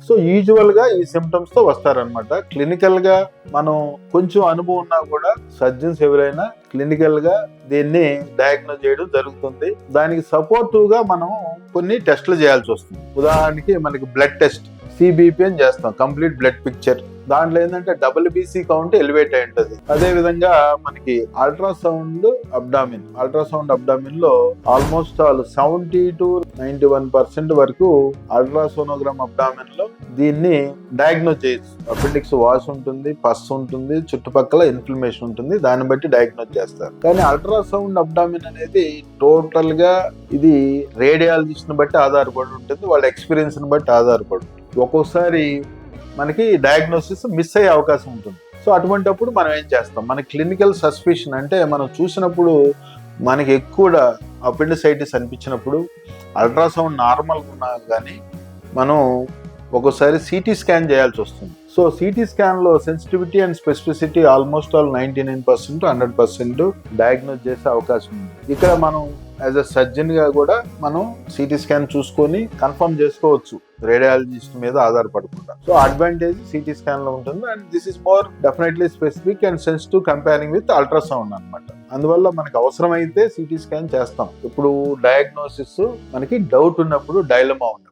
So usual గా ఈ symptoms తో వస్తారనమాట. క్లినికల్ గా మనం కొంచెం అనుభవం ఉన్నా కూడా సర్జన్స్ ఎవరైనా క్లినికల్ గా దీన్ని డయాగ్నోస్ చేయడం జరుగుతుంది. దానికి సపోర్టివ్ గా మనం కొన్ని టెస్టులు చేయాల్సి వస్తుంది. ఉదాహరణకి మనకి బ్లడ్ టెస్ట్ సిబిపి అని చేస్తాం, కంప్లీట్ బ్లడ్ పిక్చర్. దాంట్లో ఏంటంటే WBC కౌంట్ ఎలివేట్ అయి ఉంటుంది. అదే విధంగా మనకి అల్ట్రాసౌండ్ అబ్డామిన్ లో ఆల్మోస్ట్ ఆల్ 70 to 91% వరకు అల్ట్రాసోనోగ్రామ్ అబ్డామిన్ లో దీన్ని డయాగ్నోస్ చేయొచ్చు. అపెండిక్స్ వాష్ ఉంటుంది, పస్ ఉంటుంది, చుట్టుపక్కల ఇన్ఫ్లమేషన్ ఉంటుంది, దాన్ని బట్టి డయాగ్నోస్ చేస్తారు. కానీ అల్ట్రాసౌండ్ అబ్డామిన్ అనేది టోటల్ గా ఇది రేడియాలజిస్ట్ ని బట్టి ఆధారపడి ఉంటుంది, వాళ్ళ ఎక్స్పీరియన్స్ ని బట్టి ఆధారపడి ఉంటుంది. ఒక్కోసారి మనకి డయాగ్నోసిస్ మిస్ అయ్యే అవకాశం ఉంటుంది. సో అటువంటిప్పుడు మనం ఏం చేస్తాం, మన క్లినికల్ సస్పిషన్ అంటే మనం చూసినప్పుడు మనకి ఎక్కువ అపెండిసైటిస్ అనిపించినప్పుడు అల్ట్రాసౌండ్ నార్మల్ ఉన్నా కానీ మనం ఒక్కోసారి సిటీ స్కాన్ చేయాల్సి వస్తుంది. సో సిటీ స్కాన్ లో sensitivity and specificity almost all 99% 100% diagnose చేసే అవకాశం ఉంది. ఇక్కడ మనం యాజ్ అ సర్జన్ గా కూడా మనం సిటీ స్కాన్ చూసుకొని కన్ఫర్మ్ చేసుకోవచ్చు రేడియాలజిస్ట్ మీద ఆధారపడకుండా. సో అడ్వాంటేజ్ సిటీ స్కాన్ లో ఉంటుంది. And this is more definitely specific and sensitive comparing with ultrasound అనమాట. అందువల్ల మనకు అవసరమైతే సిటీ స్కాన్ చేస్తాం. ఇప్పుడు డయాగ్నోసిస్ మనకి డౌట్ ఉన్నప్పుడు, డైలమా ఉన్నప్పుడు.